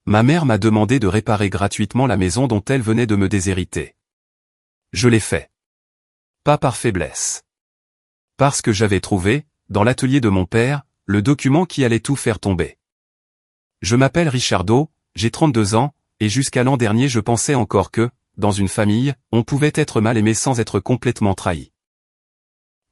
Ma mère m'a demandé de réparer gratuitement la maison dont elle venait de me déshériter. Je l'ai fait. Pas par faiblesse. Parce que j'avais trouvé, dans l'atelier de mon père, le document qui allait tout faire tomber. Je m'appelle Richardo, j'ai 32 ans, et jusqu'à l'an dernier je pensais encore que, dans une famille, on pouvait être mal aimé sans être complètement trahi.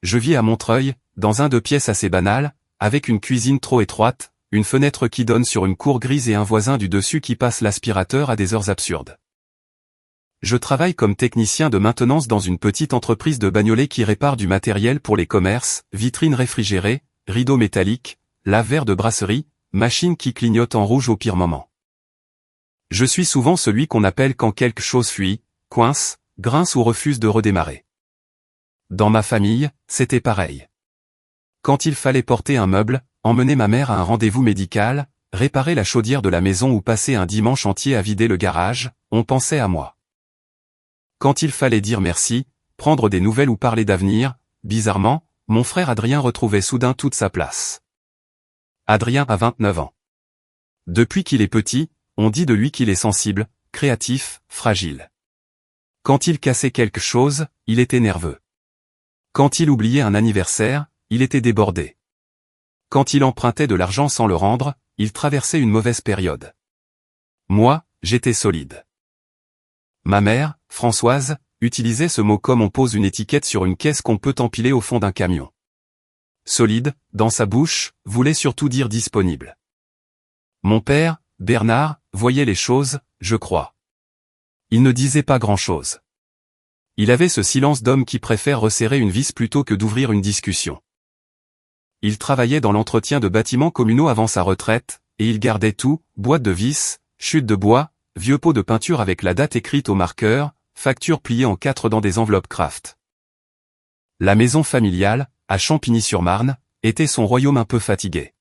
Je vis à Montreuil, dans un 2 pièces assez banal, avec une cuisine trop étroite, une fenêtre qui donne sur une cour grise et un voisin du dessus qui passe l'aspirateur à des heures absurdes. Je travaille comme technicien de maintenance dans une petite entreprise de Bagnolet qui répare du matériel pour les commerces, vitrines réfrigérées, rideaux métalliques, lave-verre de brasserie, machines qui clignotent en rouge au pire moment. Je suis souvent celui qu'on appelle quand quelque chose fuit, coince, grince ou refuse de redémarrer. Dans ma famille, c'était pareil. Quand il fallait porter un meuble, emmener ma mère à un rendez-vous médical, réparer la chaudière de la maison ou passer un dimanche entier à vider le garage, on pensait à moi. Quand il fallait dire merci, prendre des nouvelles ou parler d'avenir, bizarrement, mon frère Adrien retrouvait soudain toute sa place. Adrien a 29 ans. Depuis qu'il est petit, on dit de lui qu'il est sensible, créatif, fragile. Quand il cassait quelque chose, il était nerveux. Quand il oubliait un anniversaire, il était débordé. Quand il empruntait de l'argent sans le rendre, il traversait une mauvaise période. Moi, j'étais solide. Ma mère, Françoise, utilisait ce mot comme on pose une étiquette sur une caisse qu'on peut empiler au fond d'un camion. Solide, dans sa bouche, voulait surtout dire disponible. Mon père, Bernard, voyait les choses, je crois. Il ne disait pas grand-chose. Il avait ce silence d'homme qui préfère resserrer une vis plutôt que d'ouvrir une discussion. Il travaillait dans l'entretien de bâtiments communaux avant sa retraite, et il gardait tout, boîte de vis, chute de bois, vieux pot de peinture avec la date écrite au marqueur, facture pliée en 4 dans des enveloppes Kraft. La maison familiale, à Champigny-sur-Marne, était son royaume un peu fatigué.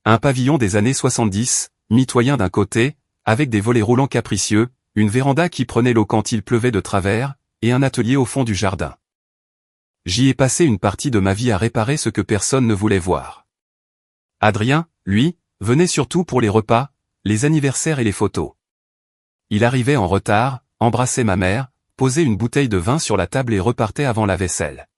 Un pavillon des années 70, mitoyen d'un côté, avec des volets roulants capricieux, une véranda qui prenait l'eau quand il pleuvait de travers, et un atelier au fond du jardin. J'y ai passé une partie de ma vie à réparer ce que personne ne voulait voir. Adrien, lui, venait surtout pour les repas, les anniversaires et les photos. Il arrivait en retard, embrassait ma mère, posait une bouteille de vin sur la table et repartait avant la vaisselle.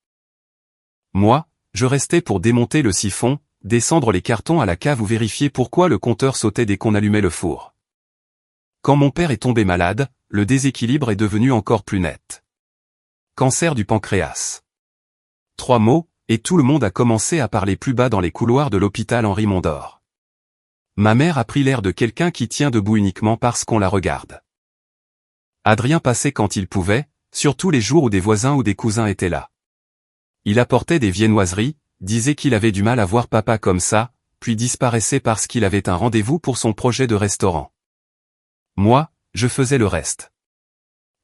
Moi, je restais pour démonter le siphon, descendre les cartons à la cave ou vérifier pourquoi le compteur sautait dès qu'on allumait le four. Quand mon père est tombé malade, le déséquilibre est devenu encore plus net. Cancer du pancréas. 3 mots, et tout le monde a commencé à parler plus bas dans les couloirs de l'hôpital Henri Mondor. Ma mère a pris l'air de quelqu'un qui tient debout uniquement parce qu'on la regarde. Adrien passait quand il pouvait, surtout les jours où des voisins ou des cousins étaient là. Il apportait des viennoiseries, disait qu'il avait du mal à voir papa comme ça, puis disparaissait parce qu'il avait un rendez-vous pour son projet de restaurant. Moi, je faisais le reste.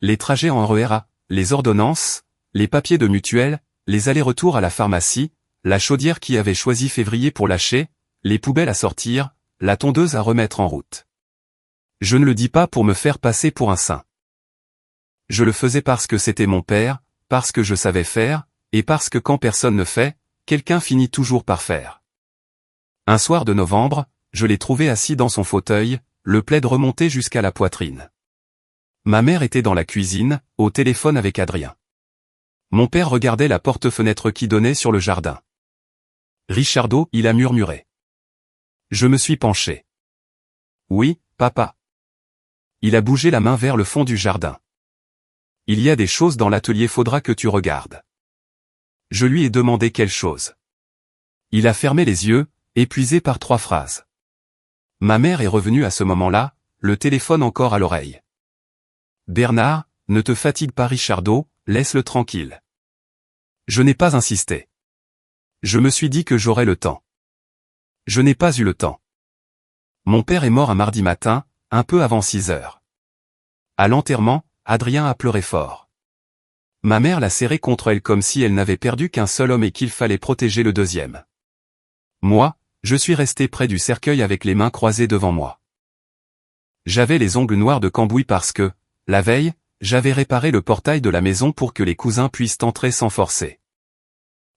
Les trajets en RER, les ordonnances, les papiers de mutuelle, les allers-retours à la pharmacie, la chaudière qui avait choisi février pour lâcher, les poubelles à sortir, la tondeuse à remettre en route. Je ne le dis pas pour me faire passer pour un saint. Je le faisais parce que c'était mon père, parce que je savais faire, et parce que quand personne ne fait, quelqu'un finit toujours par faire. Un soir de novembre, je l'ai trouvé assis dans son fauteuil, le plaid remonté jusqu'à la poitrine. Ma mère était dans la cuisine, au téléphone avec Adrien. Mon père regardait la porte-fenêtre qui donnait sur le jardin. Richardo, il a murmuré. Je me suis penché. Oui, papa. Il a bougé la main vers le fond du jardin. Il y a des choses dans l'atelier, faudra que tu regardes. Je lui ai demandé quelle chose. Il a fermé les yeux, épuisé par 3 phrases. Ma mère est revenue à ce moment-là, le téléphone encore à l'oreille. Bernard, ne te fatigue pas Richardo, laisse-le tranquille. Je n'ai pas insisté. Je me suis dit que j'aurais le temps. Je n'ai pas eu le temps. Mon père est mort un mardi matin, un peu avant 6 heures. À l'enterrement, Adrien a pleuré fort. Ma mère l'a serré contre elle comme si elle n'avait perdu qu'un seul homme et qu'il fallait protéger le deuxième. Moi, je suis resté près du cercueil avec les mains croisées devant moi. J'avais les ongles noirs de cambouis parce que, la veille, j'avais réparé le portail de la maison pour que les cousins puissent entrer sans forcer.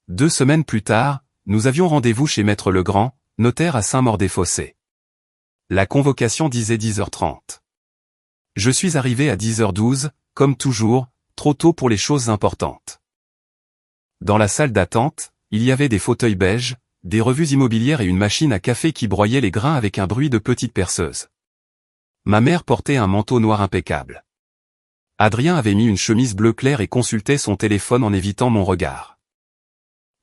2 semaines plus tard, nous avions rendez-vous chez Maître Legrand, notaire à Saint-Maur-des-Fossés. La convocation disait 10h30. Je suis arrivé à 10h12, comme toujours, trop tôt pour les choses importantes. Dans la salle d'attente, il y avait des fauteuils beiges, des revues immobilières et une machine à café qui broyait les grains avec un bruit de petite perceuse. Ma mère portait un manteau noir impeccable. Adrien avait mis une chemise bleu clair et consultait son téléphone en évitant mon regard.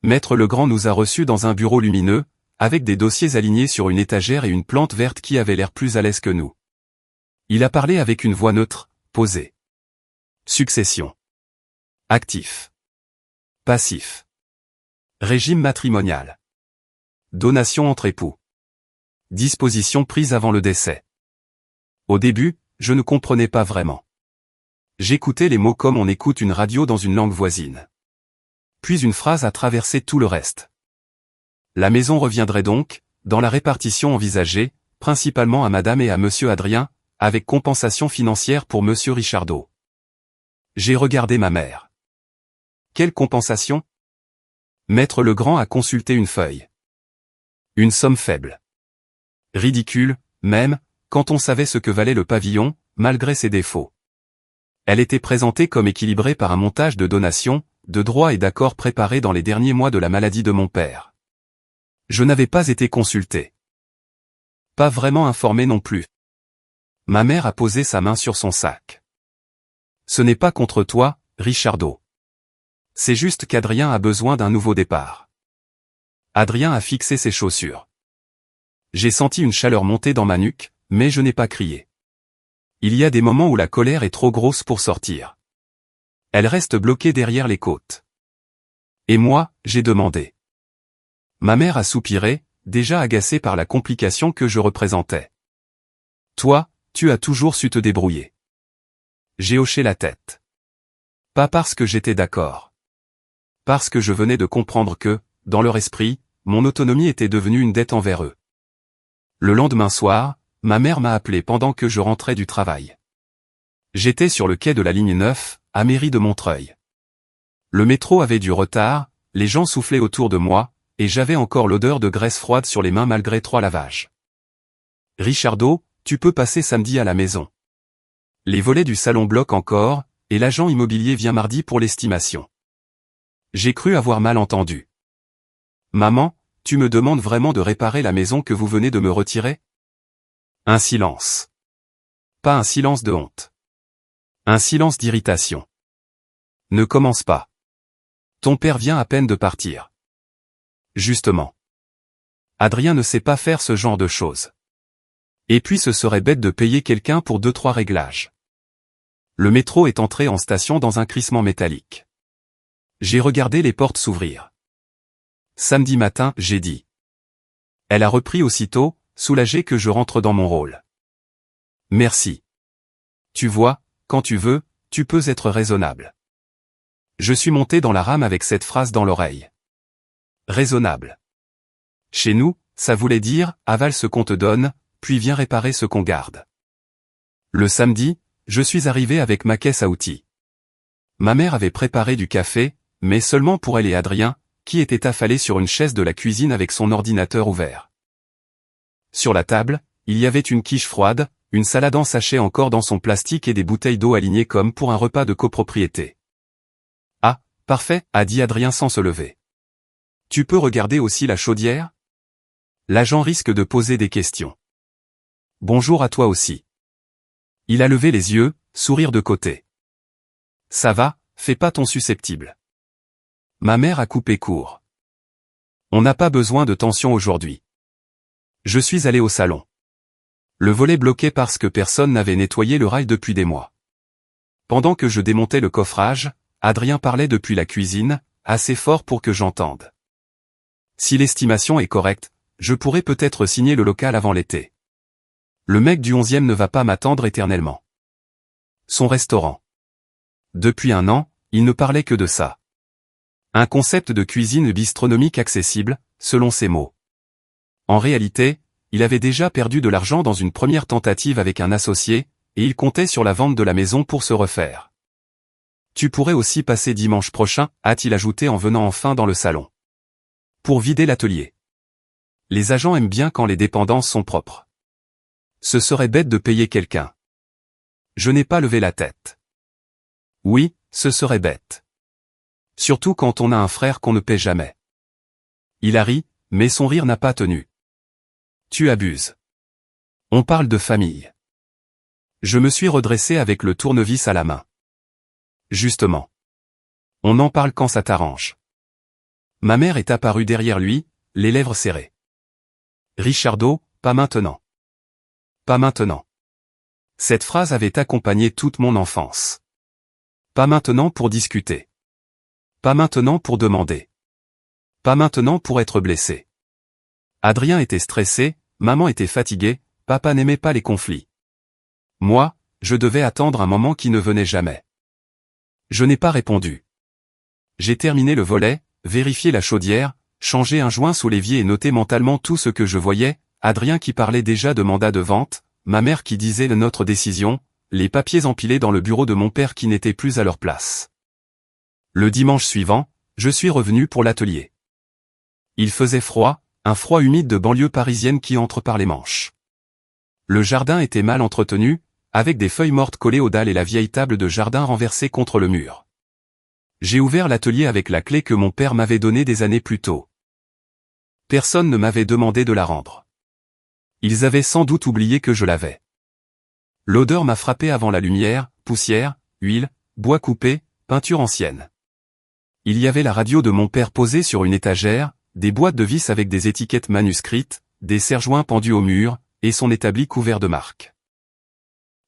Maître Legrand nous a reçus dans un bureau lumineux, avec des dossiers alignés sur une étagère et une plante verte qui avait l'air plus à l'aise que nous. Il a parlé avec une voix neutre, posée. Succession. Actif. Passif. Régime matrimonial. Donation entre époux. Dispositions prises avant le décès. Au début, je ne comprenais pas vraiment. J'écoutais les mots comme on écoute une radio dans une langue voisine. Puis une phrase a traversé tout le reste. La maison reviendrait donc, dans la répartition envisagée, principalement à Madame et à Monsieur Adrien, avec compensation financière pour Monsieur Richardot. J'ai regardé ma mère. Quelle compensation? Maître Legrand a consulté une feuille. Une somme faible. Ridicule, même, quand on savait ce que valait le pavillon, malgré ses défauts. Elle était présentée comme équilibrée par un montage de donations, de droits et d'accords préparés dans les derniers mois de la maladie de mon père. Je n'avais pas été consulté. Pas vraiment informé non plus. Ma mère a posé sa main sur son sac. Ce n'est pas contre toi, Richardot. C'est juste qu'Adrien a besoin d'un nouveau départ. Adrien a fixé ses chaussures. J'ai senti une chaleur monter dans ma nuque, mais je n'ai pas crié. Il y a des moments où la colère est trop grosse pour sortir. Elle reste bloquée derrière les côtes. Et moi, j'ai demandé. Ma mère a soupiré, déjà agacée par la complication que je représentais. Toi, tu as toujours su te débrouiller. J'ai hoché la tête. Pas parce que j'étais d'accord. Parce que je venais de comprendre que, dans leur esprit, mon autonomie était devenue une dette envers eux. Le lendemain soir, ma mère m'a appelé pendant que je rentrais du travail. J'étais sur le quai de la ligne 9, à Mairie de Montreuil. Le métro avait du retard, les gens soufflaient autour de moi, et j'avais encore l'odeur de graisse froide sur les mains malgré 3 lavages. Richardot, tu peux passer samedi à la maison. Les volets du salon bloquent encore, et l'agent immobilier vient mardi pour l'estimation. J'ai cru avoir mal entendu. Maman, tu me demandes vraiment de réparer la maison que vous venez de me retirer? Un silence. Pas un silence de honte. Un silence d'irritation. Ne commence pas. Ton père vient à peine de partir. Justement. Adrien ne sait pas faire ce genre de choses. Et puis ce serait bête de payer quelqu'un pour 2-3 réglages. Le métro est entré en station dans un crissement métallique. J'ai regardé les portes s'ouvrir. Samedi matin, j'ai dit. Elle a repris aussitôt, soulagée que je rentre dans mon rôle. Merci. Tu vois, quand tu veux, tu peux être raisonnable. Je suis monté dans la rame avec cette phrase dans l'oreille. Raisonnable. Chez nous, ça voulait dire, avale ce qu'on te donne, puis viens réparer ce qu'on garde. Le samedi, je suis arrivé avec ma caisse à outils. Ma mère avait préparé du café, mais seulement pour elle et Adrien, qui était affalé sur une chaise de la cuisine avec son ordinateur ouvert. Sur la table, il y avait une quiche froide, une salade en sachet encore dans son plastique et des bouteilles d'eau alignées comme pour un repas de copropriété. Ah, parfait, a dit Adrien sans se lever. Tu peux regarder aussi la chaudière? L'agent risque de poser des questions. Bonjour à toi aussi. Il a levé les yeux, sourire de côté. Ça va, fais pas ton susceptible. Ma mère a coupé court. On n'a pas besoin de tension aujourd'hui. Je suis allé au salon. Le volet bloqué parce que personne n'avait nettoyé le rail depuis des mois. Pendant que je démontais le coffrage, Adrien parlait depuis la cuisine, assez fort pour que j'entende. Si l'estimation est correcte, je pourrais peut-être signer le local avant l'été. Le mec du 11e ne va pas m'attendre éternellement. Son restaurant. Depuis 1 an, il ne parlait que de ça. Un concept de cuisine bistronomique accessible, selon ses mots. En réalité, il avait déjà perdu de l'argent dans une première tentative avec un associé, et il comptait sur la vente de la maison pour se refaire. Tu pourrais aussi passer dimanche prochain, a-t-il ajouté en venant enfin dans le salon. Pour vider l'atelier. Les agents aiment bien quand les dépendances sont propres. Ce serait bête de payer quelqu'un. Je n'ai pas levé la tête. Oui, ce serait bête. Surtout quand on a un frère qu'on ne paie jamais. Il a ri, mais son rire n'a pas tenu. Tu abuses. On parle de famille. Je me suis redressé avec le tournevis à la main. Justement. On en parle quand ça t'arrange. Ma mère est apparue derrière lui, les lèvres serrées. Richardo, pas maintenant. Pas maintenant. Cette phrase avait accompagné toute mon enfance. Pas maintenant pour discuter. Pas maintenant pour demander. Pas maintenant pour être blessé. Adrien était stressé, maman était fatiguée, papa n'aimait pas les conflits. Moi, je devais attendre un moment qui ne venait jamais. Je n'ai pas répondu. J'ai terminé le volet, vérifié la chaudière, changé un joint sous l'évier et noté mentalement tout ce que je voyais, Adrien qui parlait déjà de mandat de vente, ma mère qui disait notre décision, les papiers empilés dans le bureau de mon père qui n'étaient plus à leur place. Le dimanche suivant, je suis revenu pour l'atelier. Il faisait froid, un froid humide de banlieue parisienne qui entre par les manches. Le jardin était mal entretenu, avec des feuilles mortes collées aux dalles et la vieille table de jardin renversée contre le mur. J'ai ouvert l'atelier avec la clé que mon père m'avait donnée des années plus tôt. Personne ne m'avait demandé de la rendre. Ils avaient sans doute oublié que je l'avais. L'odeur m'a frappé avant la lumière, poussière, huile, bois coupé, peinture ancienne. Il y avait la radio de mon père posée sur une étagère, des boîtes de vis avec des étiquettes manuscrites, des serre-joints pendus au mur, et son établi couvert de marques.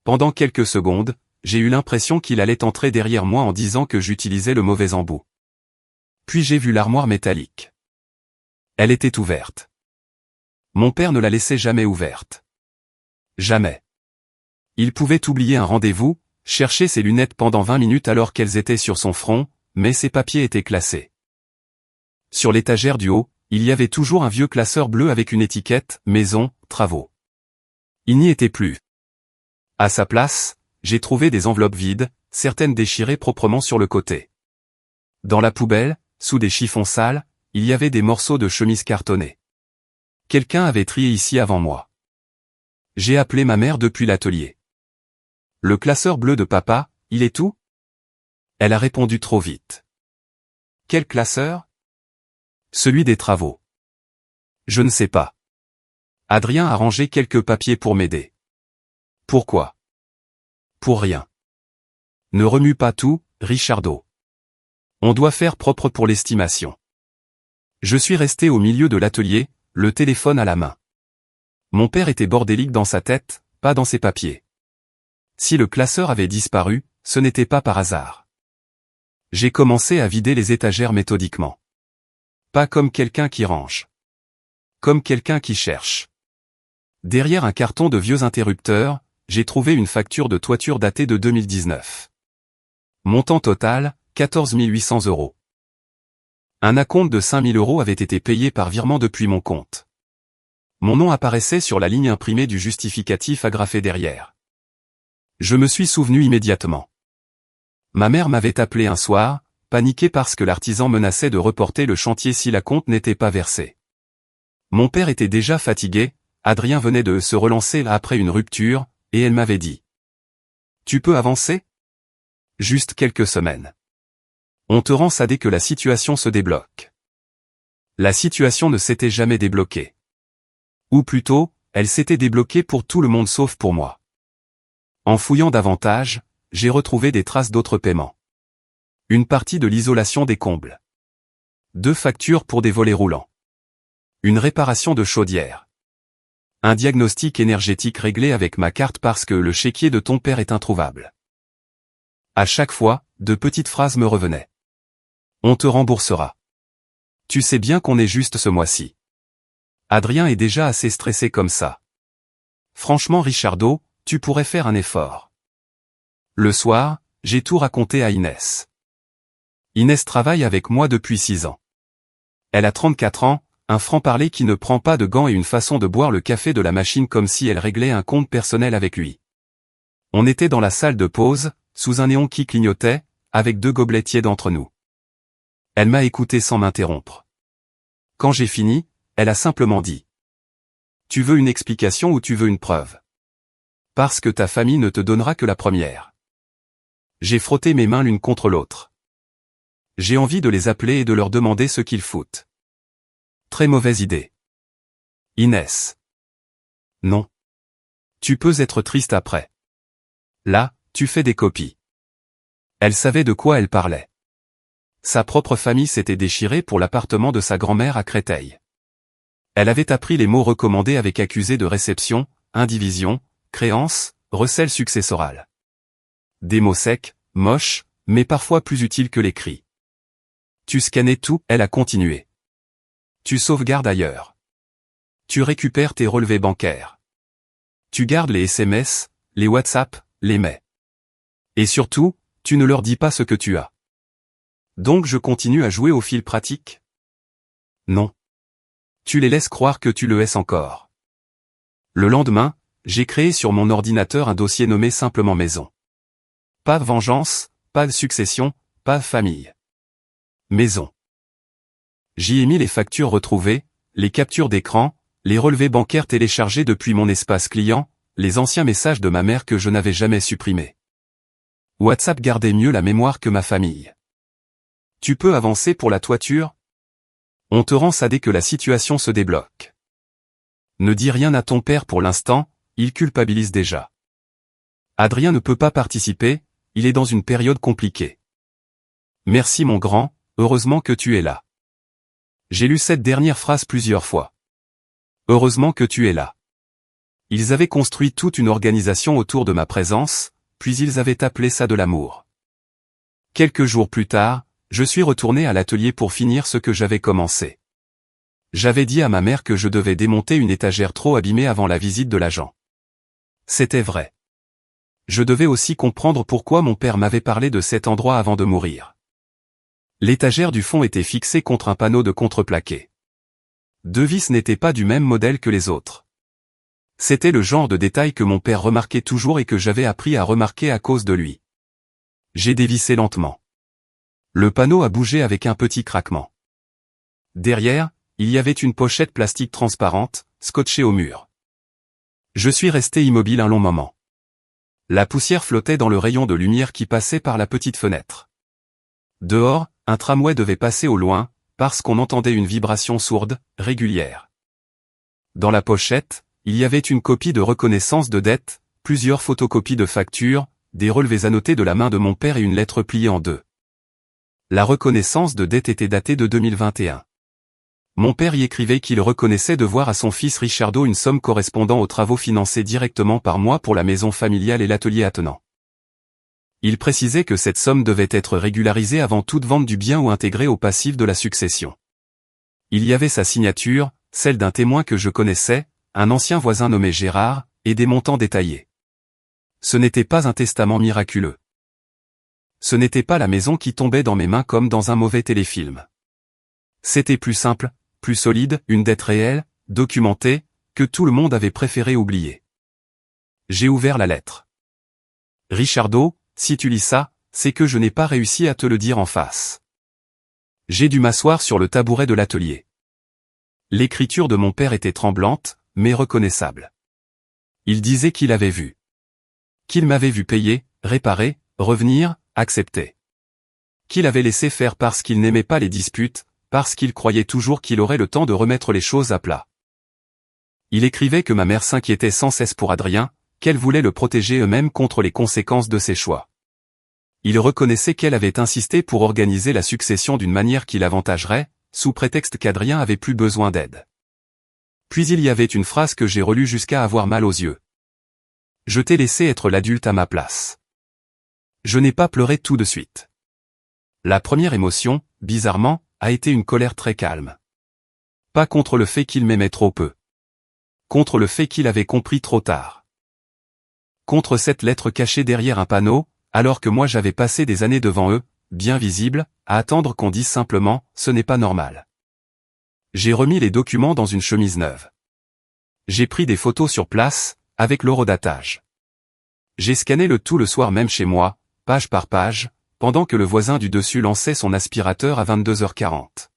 Pendant quelques secondes, j'ai eu l'impression qu'il allait entrer derrière moi en disant que j'utilisais le mauvais embout. Puis j'ai vu l'armoire métallique. Elle était ouverte. Mon père ne la laissait jamais ouverte. Jamais. Il pouvait oublier un rendez-vous, chercher ses lunettes pendant 20 minutes alors qu'elles étaient sur son front, mais ses papiers étaient classés. Sur l'étagère du haut, il y avait toujours un vieux classeur bleu avec une étiquette « Maison, travaux ». Il n'y était plus. À sa place, j'ai trouvé des enveloppes vides, certaines déchirées proprement sur le côté. Dans la poubelle, sous des chiffons sales, il y avait des morceaux de chemise cartonnés. Quelqu'un avait trié ici avant moi. J'ai appelé ma mère depuis l'atelier. Le classeur bleu de papa, il est où? Elle a répondu trop vite. Quel classeur? Celui des travaux. Je ne sais pas. Adrien a rangé quelques papiers pour m'aider. Pourquoi? Pour rien. Ne remue pas tout, Richardo. On doit faire propre pour l'estimation. Je suis resté au milieu de l'atelier, le téléphone à la main. Mon père était bordélique dans sa tête, pas dans ses papiers. Si le classeur avait disparu, ce n'était pas par hasard. J'ai commencé à vider les étagères méthodiquement. Pas comme quelqu'un qui range. Comme quelqu'un qui cherche. Derrière un carton de vieux interrupteurs, j'ai trouvé une facture de toiture datée de 2019. Montant total, 14 800 €. Un acompte de 5 000 € avait été payé par virement depuis mon compte. Mon nom apparaissait sur la ligne imprimée du justificatif agrafé derrière. Je me suis souvenu immédiatement. Ma mère m'avait appelé un soir, paniquée parce que l'artisan menaçait de reporter le chantier si l'acompte n'était pas versé. Mon père était déjà fatigué, Adrien venait de se relancer après une rupture, et elle m'avait dit. Tu peux avancer? Juste quelques semaines. On te rend ça dès que la situation se débloque. La situation ne s'était jamais débloquée. Ou plutôt, elle s'était débloquée pour tout le monde sauf pour moi. En fouillant davantage, j'ai retrouvé des traces d'autres paiements. Une partie de l'isolation des combles. 2 factures pour des volets roulants. Une réparation de chaudière. Un diagnostic énergétique réglé avec ma carte parce que le chéquier de ton père est introuvable. À chaque fois, de petites phrases me revenaient. On te remboursera. Tu sais bien qu'on est juste ce mois-ci. Adrien est déjà assez stressé comme ça. Franchement Richardo, tu pourrais faire un effort. Le soir, j'ai tout raconté à Inès. Inès travaille avec moi depuis 6 ans. Elle a 34 ans, un franc-parler qui ne prend pas de gants et une façon de boire le café de la machine comme si elle réglait un compte personnel avec lui. On était dans la salle de pause, sous un néon qui clignotait, avec 2 gobelets tièdes entre nous. Elle m'a écouté sans m'interrompre. Quand j'ai fini, elle a simplement dit. Tu veux une explication ou tu veux une preuve? Parce que ta famille ne te donnera que la première. J'ai frotté mes mains l'une contre l'autre. J'ai envie de les appeler et de leur demander ce qu'ils foutent. Très mauvaise idée. Inès. Non. Tu peux être triste après. Là, tu fais des copies. Elle savait de quoi elle parlait. Sa propre famille s'était déchirée pour l'appartement de sa grand-mère à Créteil. Elle avait appris les mots recommandés avec accusé de réception, indivision, créance, recel successoral. Des mots secs, moches, mais parfois plus utiles que l'écrit. Tu scannais tout, elle a continué. Tu sauvegardes ailleurs. Tu récupères tes relevés bancaires. Tu gardes les SMS, les WhatsApp, les mails. Et surtout, tu ne leur dis pas ce que tu as. Donc je continue à jouer au fil pratique? Non. Tu les laisses croire que tu le es encore. Le lendemain, j'ai créé sur mon ordinateur un dossier nommé simplement maison. Pas de vengeance, pas de succession, pas de famille. Maison. J'y ai mis les factures retrouvées, les captures d'écran, les relevés bancaires téléchargés depuis mon espace client, les anciens messages de ma mère que je n'avais jamais supprimés. WhatsApp gardait mieux la mémoire que ma famille. Tu peux avancer pour la toiture? On te rend ça dès que la situation se débloque. Ne dis rien à ton père pour l'instant, il culpabilise déjà. Adrien ne peut pas participer, il est dans une période compliquée. Merci mon grand, heureusement que tu es là. J'ai lu cette dernière phrase plusieurs fois. Heureusement que tu es là. Ils avaient construit toute une organisation autour de ma présence, puis ils avaient appelé ça de l'amour. Quelques jours plus tard, je suis retourné à l'atelier pour finir ce que j'avais commencé. J'avais dit à ma mère que je devais démonter une étagère trop abîmée avant la visite de l'agent. C'était vrai. Je devais aussi comprendre pourquoi mon père m'avait parlé de cet endroit avant de mourir. L'étagère du fond était fixée contre un panneau de contreplaqué. Deux vis n'étaient pas du même modèle que les autres. C'était le genre de détail que mon père remarquait toujours et que j'avais appris à remarquer à cause de lui. J'ai dévissé lentement. Le panneau a bougé avec un petit craquement. Derrière, il y avait une pochette plastique transparente, scotchée au mur. Je suis resté immobile un long moment. La poussière flottait dans le rayon de lumière qui passait par la petite fenêtre. Dehors, un tramway devait passer au loin, parce qu'on entendait une vibration sourde, régulière. Dans la pochette, il y avait une copie de reconnaissance de dette, plusieurs photocopies de factures, des relevés annotés de la main de mon père et une lettre pliée en deux. La reconnaissance de dette était datée de 2021. Mon père y écrivait qu'il reconnaissait devoir à son fils Richardo une somme correspondant aux travaux financés directement par moi pour la maison familiale et l'atelier attenant. Il précisait que cette somme devait être régularisée avant toute vente du bien ou intégrée au passif de la succession. Il y avait sa signature, celle d'un témoin que je connaissais, un ancien voisin nommé Gérard, et des montants détaillés. Ce n'était pas un testament miraculeux. Ce n'était pas la maison qui tombait dans mes mains comme dans un mauvais téléfilm. C'était plus simple, plus solide, une dette réelle, documentée, que tout le monde avait préféré oublier. J'ai ouvert la lettre. Richardo, si tu lis ça, c'est que je n'ai pas réussi à te le dire en face. J'ai dû m'asseoir sur le tabouret de l'atelier. L'écriture de mon père était tremblante, mais reconnaissable. Il disait qu'il avait vu. Qu'il m'avait vu payer, réparer, revenir, accepter. Qu'il avait laissé faire parce qu'il n'aimait pas les disputes, parce qu'il croyait toujours qu'il aurait le temps de remettre les choses à plat. Il écrivait que ma mère s'inquiétait sans cesse pour Adrien, qu'elle voulait le protéger eux-mêmes contre les conséquences de ses choix. Il reconnaissait qu'elle avait insisté pour organiser la succession d'une manière qui l'avantagerait, sous prétexte qu'Adrien avait plus besoin d'aide. Puis il y avait une phrase que j'ai relue jusqu'à avoir mal aux yeux. Je t'ai laissé être l'adulte à ma place. Je n'ai pas pleuré tout de suite. La première émotion, bizarrement, a été une colère très calme. Pas contre le fait qu'il m'aimait trop peu. Contre le fait qu'il avait compris trop tard. Contre cette lettre cachée derrière un panneau, alors que moi j'avais passé des années devant eux, bien visible, à attendre qu'on dise simplement « ce n'est pas normal ». J'ai remis les documents dans une chemise neuve. J'ai pris des photos sur place, avec l'horodatage. J'ai scanné le tout le soir même chez moi, page par page, pendant que le voisin du dessus lançait son aspirateur à 22h40.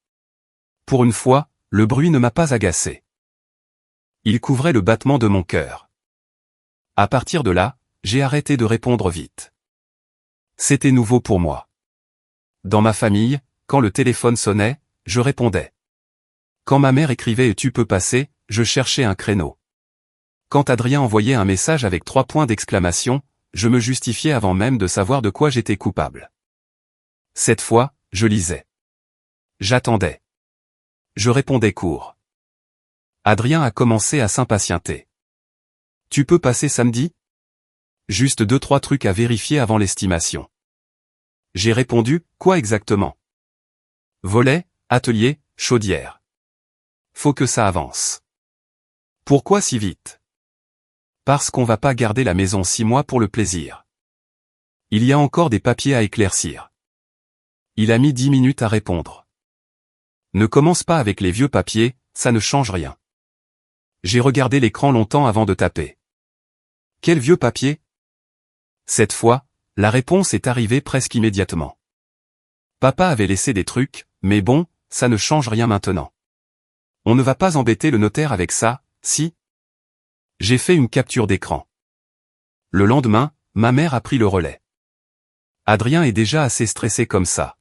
Pour une fois, le bruit ne m'a pas agacé. Il couvrait le battement de mon cœur. À partir de là, j'ai arrêté de répondre vite. C'était nouveau pour moi. Dans ma famille, quand le téléphone sonnait, je répondais. Quand ma mère écrivait « Tu peux passer », je cherchais un créneau. Quand Adrien envoyait un message avec 3 points d'exclamation, je me justifiais avant même de savoir de quoi j'étais coupable. Cette fois, je lisais. J'attendais. Je répondais court. Adrien a commencé à s'impatienter. « Tu peux passer samedi ?» Juste 2-3 trucs à vérifier avant l'estimation. J'ai répondu « Quoi exactement ?» Volet, atelier, chaudière. Faut que ça avance. Pourquoi si vite? Parce qu'on va pas garder la maison 6 mois pour le plaisir. Il y a encore des papiers à éclaircir. Il a mis 10 minutes à répondre. Ne commence pas avec les vieux papiers, ça ne change rien. J'ai regardé l'écran longtemps avant de taper. Quel vieux papier? Cette fois, la réponse est arrivée presque immédiatement. Papa avait laissé des trucs, mais bon, ça ne change rien maintenant. On ne va pas embêter le notaire avec ça, si? J'ai fait une capture d'écran. Le lendemain, ma mère a pris le relais. Adrien est déjà assez stressé comme ça.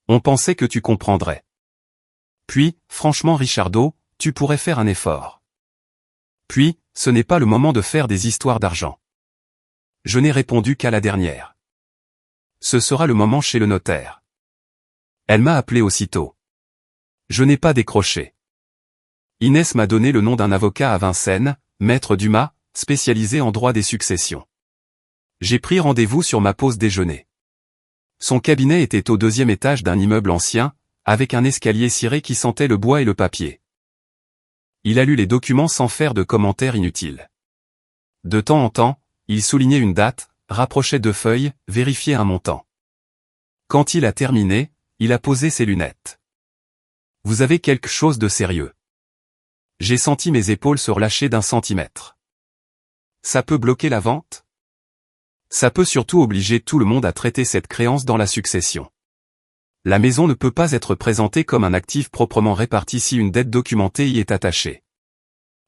On pensait que tu comprendrais. Puis, franchement Richardo, tu pourrais faire un effort. Puis, ce n'est pas le moment de faire des histoires d'argent. Je n'ai répondu qu'à la dernière. Ce sera le moment chez le notaire. Elle m'a appelé aussitôt. Je n'ai pas décroché. Inès m'a donné le nom d'un avocat à Vincennes, Maître Dumas, spécialisé en droit des successions. J'ai pris rendez-vous sur ma pause déjeuner. Son cabinet était au 2e étage d'un immeuble ancien, avec un escalier ciré qui sentait le bois et le papier. Il a lu les documents sans faire de commentaires inutiles. De temps en temps, il soulignait une date, rapprochait 2 feuilles, vérifiait un montant. Quand il a terminé, il a posé ses lunettes. « Vous avez quelque chose de sérieux. » J'ai senti mes épaules se relâcher d'1 centimètre. Ça peut bloquer la vente? Ça peut surtout obliger tout le monde à traiter cette créance dans la succession. La maison ne peut pas être présentée comme un actif proprement réparti si une dette documentée y est attachée.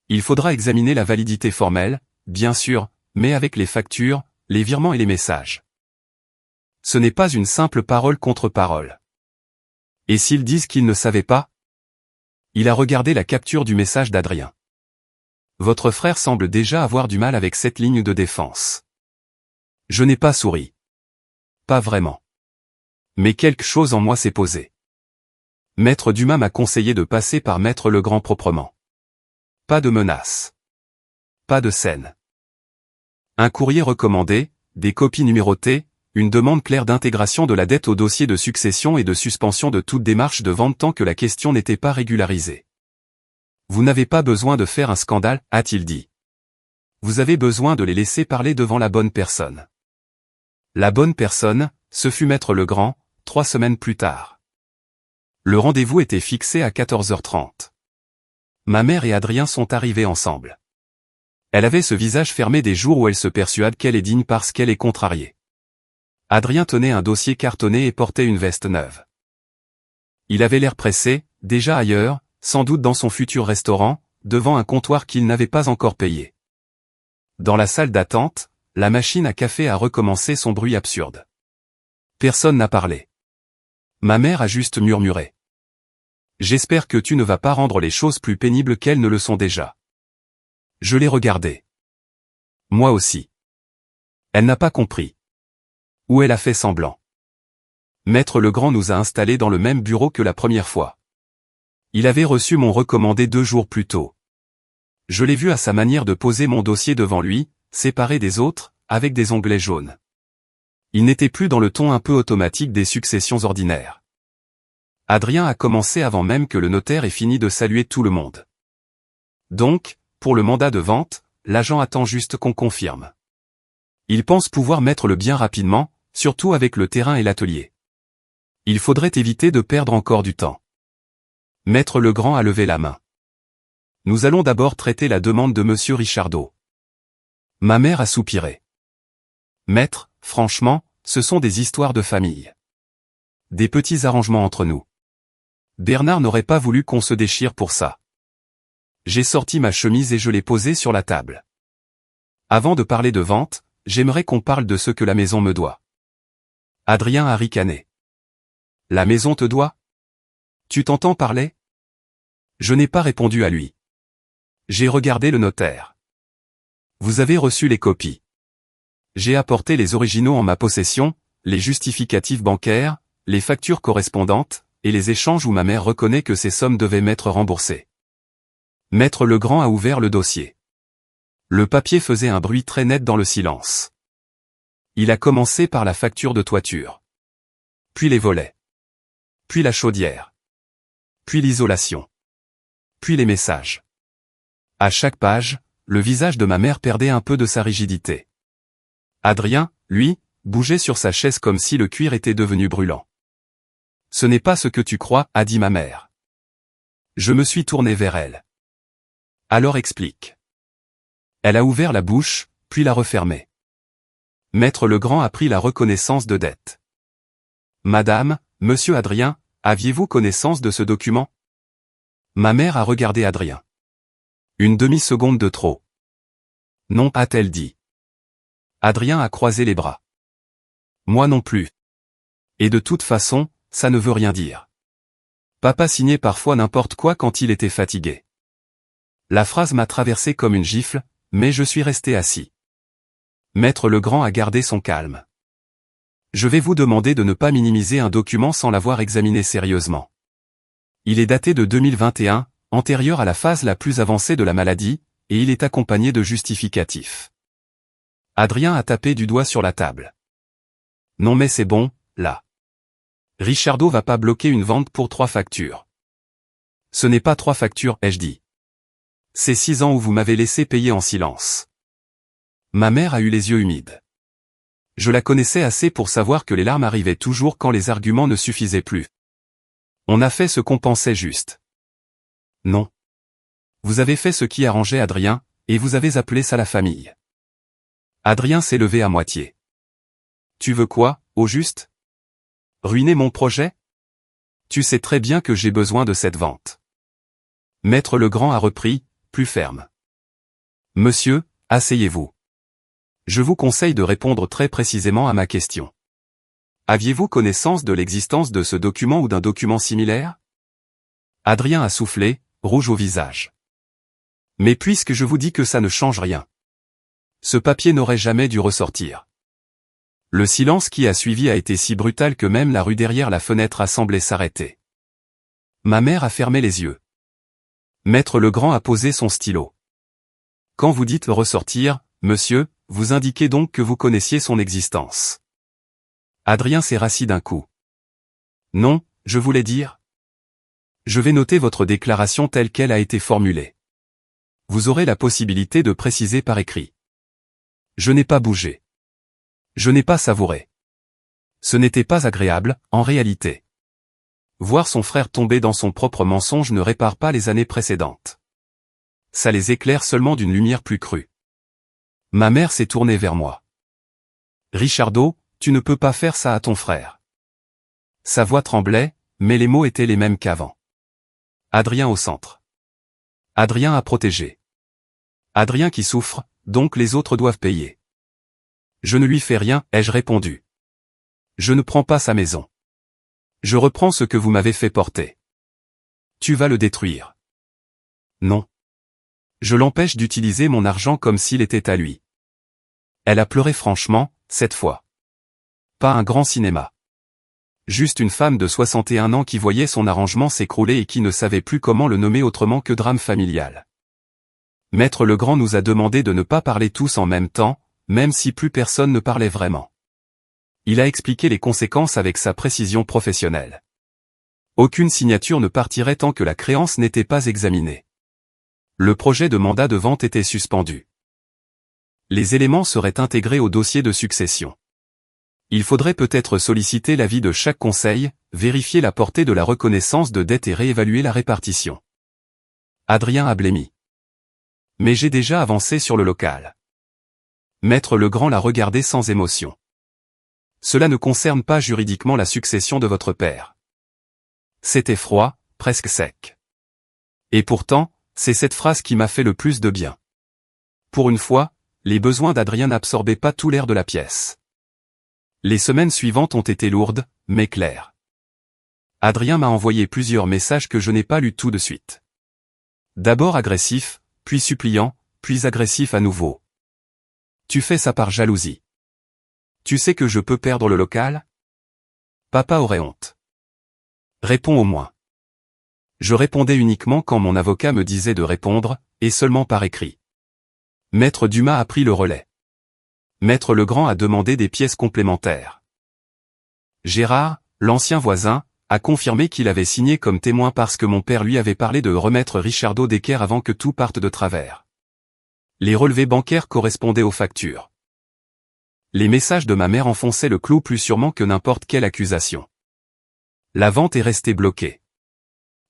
Il faudra examiner la validité formelle, bien sûr, mais avec les factures, les virements et les messages. Ce n'est pas une simple parole contre parole. Et s'ils disent qu'ils ne savaient pas? Il a regardé la capture du message d'Adrien. Votre frère semble déjà avoir du mal avec cette ligne de défense. Je n'ai pas souri. Pas vraiment. Mais quelque chose en moi s'est posé. Maître Dumas m'a conseillé de passer par Maître Legrand proprement. Pas de menaces. Pas de scène. Un courrier recommandé, des copies numérotées, une demande claire d'intégration de la dette au dossier de succession et de suspension de toute démarche de vente tant que la question n'était pas régularisée. Vous n'avez pas besoin de faire un scandale, a-t-il dit. Vous avez besoin de les laisser parler devant la bonne personne. La bonne personne, ce fut Maître Legrand, 3 semaines plus tard. Le rendez-vous était fixé à 14h30. Ma mère et Adrien sont arrivés ensemble. Elle avait ce visage fermé des jours où elle se persuade qu'elle est digne parce qu'elle est contrariée. Adrien tenait un dossier cartonné et portait une veste neuve. Il avait l'air pressé, déjà ailleurs, sans doute dans son futur restaurant, devant un comptoir qu'il n'avait pas encore payé. Dans la salle d'attente, la machine à café a recommencé son bruit absurde. Personne n'a parlé. Ma mère a juste murmuré. J'espère que tu ne vas pas rendre les choses plus pénibles qu'elles ne le sont déjà. Je l'ai regardée. Moi aussi. Elle n'a pas compris. Ou elle a fait semblant. Maître Legrand nous a installés dans le même bureau que la première fois. Il avait reçu mon recommandé 2 jours plus tôt. Je l'ai vu à sa manière de poser mon dossier devant lui, séparé des autres, avec des onglets jaunes. Il n'était plus dans le ton un peu automatique des successions ordinaires. Adrien a commencé avant même que le notaire ait fini de saluer tout le monde. Donc, pour le mandat de vente, l'agent attend juste qu'on confirme. Il pense pouvoir mettre le bien rapidement, surtout avec le terrain et l'atelier. Il faudrait éviter de perdre encore du temps. Maître Legrand a levé la main. Nous allons d'abord traiter la demande de Monsieur Richardo. Ma mère a soupiré. Maître, franchement, ce sont des histoires de famille. Des petits arrangements entre nous. Bernard n'aurait pas voulu qu'on se déchire pour ça. J'ai sorti ma chemise et je l'ai posée sur la table. Avant de parler de vente, j'aimerais qu'on parle de ce que la maison me doit. Adrien a ricané. La maison te doit? Tu t'entends parler? Je n'ai pas répondu à lui. J'ai regardé le notaire. Vous avez reçu les copies. J'ai apporté les originaux en ma possession, les justificatifs bancaires, les factures correspondantes, et les échanges où ma mère reconnaît que ces sommes devaient m'être remboursées. Maître Legrand a ouvert le dossier. Le papier faisait un bruit très net dans le silence. Il a commencé par la facture de toiture. Puis les volets. Puis la chaudière. Puis l'isolation. Puis les messages. À chaque page, le visage de ma mère perdait un peu de sa rigidité. Adrien, lui, bougeait sur sa chaise comme si le cuir était devenu brûlant. Ce n'est pas ce que tu crois, a dit ma mère. Je me suis tourné vers elle. Alors explique. Elle a ouvert la bouche, puis l'a refermée. Maître Legrand a pris la reconnaissance de dette. Madame, monsieur Adrien, aviez-vous connaissance de ce document? Ma mère a regardé Adrien. Une demi-seconde de trop. Non, a-t-elle dit. Adrien a croisé les bras. Moi non plus. Et de toute façon, ça ne veut rien dire. Papa signait parfois n'importe quoi quand il était fatigué. La phrase m'a traversé comme une gifle, mais je suis resté assis. Maître Legrand a gardé son calme. Je vais vous demander de ne pas minimiser un document sans l'avoir examiné sérieusement. Il est daté de 2021, antérieur à la phase la plus avancée de la maladie, et il est accompagné de justificatifs. Adrien a tapé du doigt sur la table. Non mais c'est bon, là. Richardo va pas bloquer une vente pour 3 factures. Ce n'est pas 3 factures, ai-je dit. C'est 6 ans où vous m'avez laissé payer en silence. Ma mère a eu les yeux humides. Je la connaissais assez pour savoir que les larmes arrivaient toujours quand les arguments ne suffisaient plus. On a fait ce qu'on pensait juste. Non. Vous avez fait ce qui arrangeait Adrien, et vous avez appelé ça la famille. Adrien s'est levé à moitié. Tu veux quoi, au juste? Ruiner mon projet? Tu sais très bien que j'ai besoin de cette vente. Maître Legrand a repris, plus ferme. Monsieur, asseyez-vous. Je vous conseille de répondre très précisément à ma question. Aviez-vous connaissance de l'existence de ce document ou d'un document similaire? Adrien a soufflé, rouge au visage. Mais puisque je vous dis que ça ne change rien. Ce papier n'aurait jamais dû ressortir. Le silence qui a suivi a été si brutal que même la rue derrière la fenêtre a semblé s'arrêter. Ma mère a fermé les yeux. Maître Legrand a posé son stylo. Quand vous dites ressortir, monsieur, vous indiquez donc que vous connaissiez son existence. Adrien s'est rassis d'un coup. Non, je voulais dire. Je vais noter votre déclaration telle qu'elle a été formulée. Vous aurez la possibilité de préciser par écrit. Je n'ai pas bougé. Je n'ai pas savouré. Ce n'était pas agréable, en réalité. Voir son frère tomber dans son propre mensonge ne répare pas les années précédentes. Ça les éclaire seulement d'une lumière plus crue. Ma mère s'est tournée vers moi. Richardo, tu ne peux pas faire ça à ton frère. Sa voix tremblait, mais les mots étaient les mêmes qu'avant. Adrien au centre. Adrien à protéger. Adrien qui souffre, donc les autres doivent payer. Je ne lui fais rien, ai-je répondu. Je ne prends pas sa maison. Je reprends ce que vous m'avez fait porter. Tu vas le détruire. Non. Je l'empêche d'utiliser mon argent comme s'il était à lui. Elle a pleuré franchement, cette fois. Pas un grand cinéma. Juste une femme de 61 ans qui voyait son arrangement s'écrouler et qui ne savait plus comment le nommer autrement que drame familial. Maître Legrand nous a demandé de ne pas parler tous en même temps, même si plus personne ne parlait vraiment. Il a expliqué les conséquences avec sa précision professionnelle. Aucune signature ne partirait tant que la créance n'était pas examinée. Le projet de mandat de vente était suspendu. Les éléments seraient intégrés au dossier de succession. Il faudrait peut-être solliciter l'avis de chaque conseil, vérifier la portée de la reconnaissance de dette et réévaluer la répartition. Adrien a blêmi. Mais j'ai déjà avancé sur le local. Maître Legrand l'a regardé sans émotion. Cela ne concerne pas juridiquement la succession de votre père. C'était froid, presque sec. Et pourtant, c'est cette phrase qui m'a fait le plus de bien. Pour une fois, les besoins d'Adrien n'absorbaient pas tout l'air de la pièce. Les semaines suivantes ont été lourdes, mais claires. Adrien m'a envoyé plusieurs messages que je n'ai pas lus tout de suite. D'abord agressif, puis suppliant, puis agressif à nouveau. Tu fais ça par jalousie. Tu sais que je peux perdre le local? Papa aurait honte. Réponds au moins. Je répondais uniquement quand mon avocat me disait de répondre, et seulement par écrit. Maître Dumas a pris le relais. Maître Legrand a demandé des pièces complémentaires. Gérard, l'ancien voisin, a confirmé qu'il avait signé comme témoin parce que mon père lui avait parlé de remettre Richardo d'équerre avant que tout parte de travers. Les relevés bancaires correspondaient aux factures. Les messages de ma mère enfonçaient le clou plus sûrement que n'importe quelle accusation. La vente est restée bloquée.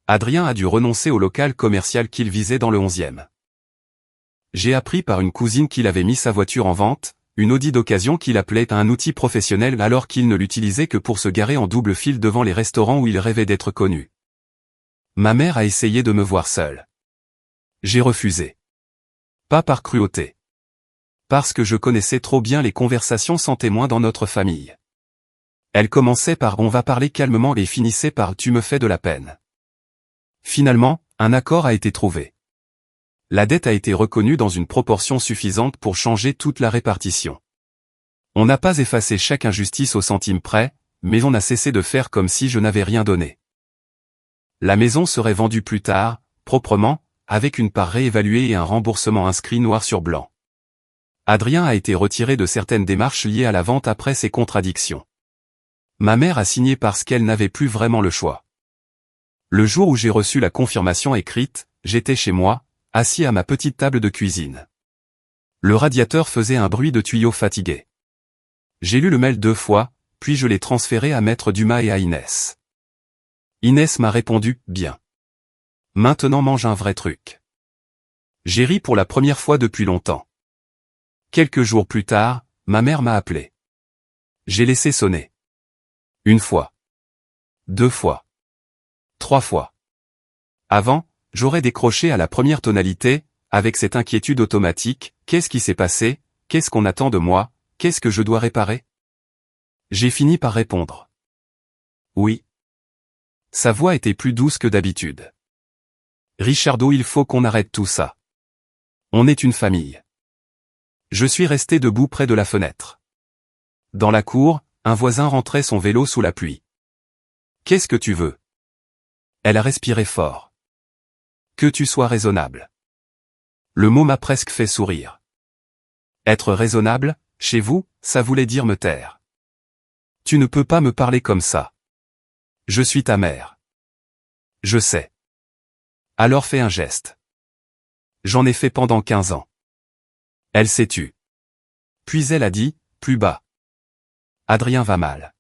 Adrien a dû renoncer au local commercial qu'il visait dans le 11e. J'ai appris par une cousine qu'il avait mis sa voiture en vente, une Audi d'occasion qu'il appelait un outil professionnel alors qu'il ne l'utilisait que pour se garer en double file devant les restaurants où il rêvait d'être connu. Ma mère a essayé de me voir seul. J'ai refusé. Pas par cruauté. Parce que je connaissais trop bien les conversations sans témoin dans notre famille. Elle commençait par « on va parler calmement » et finissait par « tu me fais de la peine ». Finalement, un accord a été trouvé. La dette a été reconnue dans une proportion suffisante pour changer toute la répartition. On n'a pas effacé chaque injustice au centime près, mais on a cessé de faire comme si je n'avais rien donné. La maison serait vendue plus tard, proprement, avec une part réévaluée et un remboursement inscrit noir sur blanc. Adrien a été retiré de certaines démarches liées à la vente après ces contradictions. Ma mère a signé parce qu'elle n'avait plus vraiment le choix. Le jour où j'ai reçu la confirmation écrite, j'étais chez moi, assis à ma petite table de cuisine. Le radiateur faisait un bruit de tuyau fatigué. J'ai lu le mail 2 fois, puis je l'ai transféré à Maître Dumas et à Inès. Inès m'a répondu « Bien. Maintenant mange un vrai truc ». J'ai ri pour la première fois depuis longtemps. Quelques jours plus tard, ma mère m'a appelé. J'ai laissé sonner. 1 fois. 2 fois. 3 fois. Avant, j'aurais décroché à la première tonalité, avec cette inquiétude automatique, qu'est-ce qui s'est passé, qu'est-ce qu'on attend de moi, qu'est-ce que je dois réparer? J'ai fini par répondre. Oui. Sa voix était plus douce que d'habitude. Richardo, il faut qu'on arrête tout ça. On est une famille. Je suis resté debout près de la fenêtre. Dans la cour, un voisin rentrait son vélo sous la pluie. Qu'est-ce que tu veux? Elle a respiré fort. Que tu sois raisonnable. Le mot m'a presque fait sourire. Être raisonnable, chez vous, ça voulait dire me taire. Tu ne peux pas me parler comme ça. Je suis ta mère. Je sais. Alors fais un geste. J'en ai fait pendant 15 ans. Elle s'est tue. Puis elle a dit, plus bas. Adrien va mal.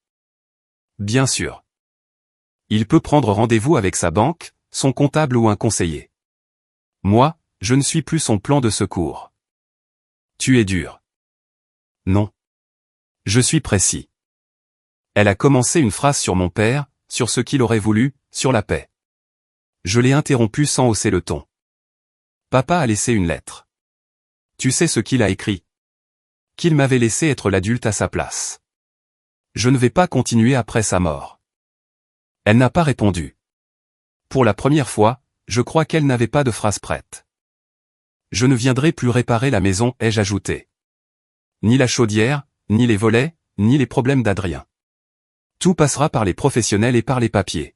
Bien sûr. Il peut prendre rendez-vous avec sa banque, son comptable ou un conseiller. Moi, je ne suis plus son plan de secours. Tu es dur. Non. Je suis précis. Elle a commencé une phrase sur mon père, sur ce qu'il aurait voulu, sur la paix. Je l'ai interrompu sans hausser le ton. Papa a laissé une lettre. Tu sais ce qu'il a écrit? Qu'il m'avait laissé être l'adulte à sa place. Je ne vais pas continuer après sa mort. Elle n'a pas répondu. Pour la première fois, je crois qu'elle n'avait pas de phrase prête. Je ne viendrai plus réparer la maison, ai-je ajouté. Ni la chaudière, ni les volets, ni les problèmes d'Adrien. Tout passera par les professionnels et par les papiers.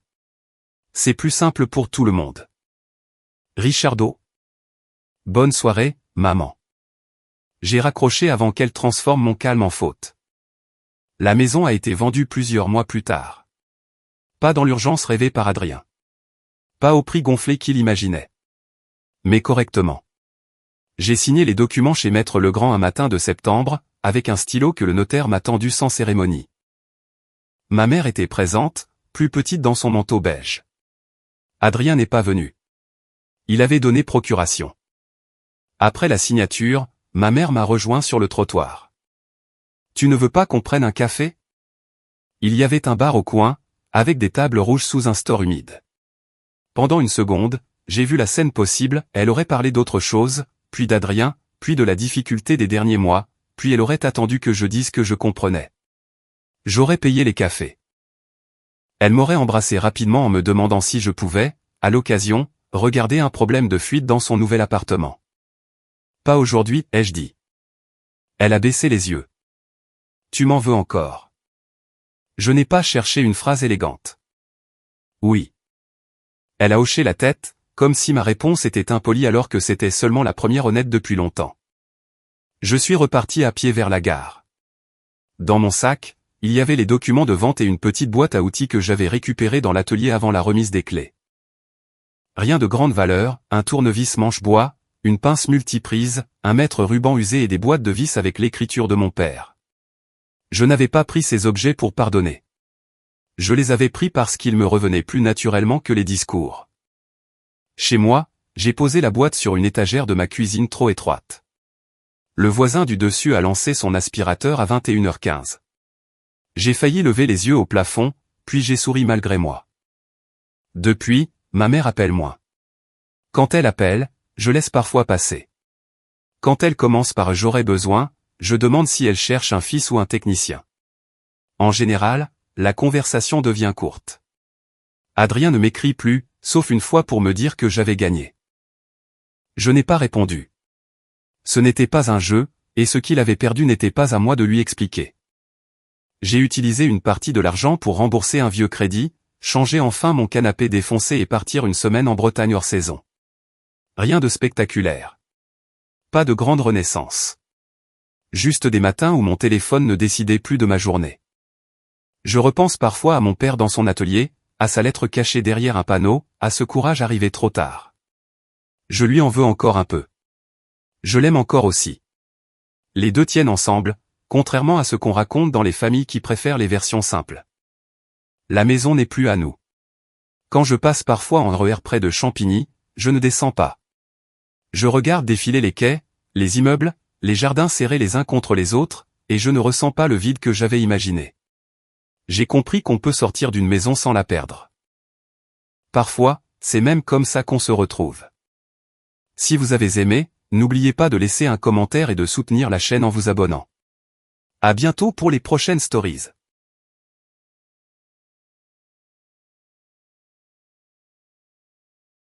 C'est plus simple pour tout le monde. Richardo. Bonne soirée, maman. J'ai raccroché avant qu'elle transforme mon calme en faute. La maison a été vendue plusieurs mois plus tard. Pas dans l'urgence rêvée par Adrien. Pas au prix gonflé qu'il imaginait. Mais correctement. J'ai signé les documents chez Maître Legrand un matin de septembre, avec un stylo que le notaire m'a tendu sans cérémonie. Ma mère était présente, plus petite dans son manteau beige. Adrien n'est pas venu. Il avait donné procuration. Après la signature, ma mère m'a rejoint sur le trottoir. Tu ne veux pas qu'on prenne un café? Il y avait un bar au coin, avec des tables rouges sous un store humide. Pendant une seconde, j'ai vu la scène possible, elle aurait parlé d'autre chose, puis d'Adrien, puis de la difficulté des derniers mois, puis elle aurait attendu que je dise que je comprenais. J'aurais payé les cafés. Elle m'aurait embrassé rapidement en me demandant si je pouvais, à l'occasion, regarder un problème de fuite dans son nouvel appartement. Pas aujourd'hui, ai-je dit. Elle a baissé les yeux. Tu m'en veux encore. Je n'ai pas cherché une phrase élégante. Oui. Elle a hoché la tête, comme si ma réponse était impolie alors que c'était seulement la première honnête depuis longtemps. Je suis reparti à pied vers la gare. Dans mon sac, il y avait les documents de vente et une petite boîte à outils que j'avais récupérée dans l'atelier avant la remise des clés. Rien de grande valeur, un tournevis manche-bois, une pince multiprise, un mètre ruban usé et des boîtes de vis avec l'écriture de mon père. Je n'avais pas pris ces objets pour pardonner. Je les avais pris parce qu'ils me revenaient plus naturellement que les discours. Chez moi, j'ai posé la boîte sur une étagère de ma cuisine trop étroite. Le voisin du dessus a lancé son aspirateur à 21h15. J'ai failli lever les yeux au plafond, puis j'ai souri malgré moi. Depuis, ma mère appelle moins. Quand elle appelle, je laisse parfois passer. Quand elle commence par « j'aurais besoin », je demande si elle cherche un fils ou un technicien. En général, la conversation devient courte. Adrien ne m'écrit plus, sauf une fois pour me dire que j'avais gagné. Je n'ai pas répondu. Ce n'était pas un jeu, et ce qu'il avait perdu n'était pas à moi de lui expliquer. J'ai utilisé une partie de l'argent pour rembourser un vieux crédit, changer enfin mon canapé défoncé et partir une semaine en Bretagne hors saison. Rien de spectaculaire. Pas de grande renaissance. Juste des matins où mon téléphone ne décidait plus de ma journée. Je repense parfois à mon père dans son atelier, à sa lettre cachée derrière un panneau, à ce courage arrivé trop tard. Je lui en veux encore un peu. Je l'aime encore aussi. Les deux tiennent ensemble, contrairement à ce qu'on raconte dans les familles qui préfèrent les versions simples. La maison n'est plus à nous. Quand je passe parfois en RER près de Champigny, je ne descends pas. Je regarde défiler les quais, les immeubles, les jardins serrés les uns contre les autres, et je ne ressens pas le vide que j'avais imaginé. J'ai compris qu'on peut sortir d'une maison sans la perdre. Parfois, c'est même comme ça qu'on se retrouve. Si vous avez aimé, n'oubliez pas de laisser un commentaire et de soutenir la chaîne en vous abonnant. À bientôt pour les prochaines stories.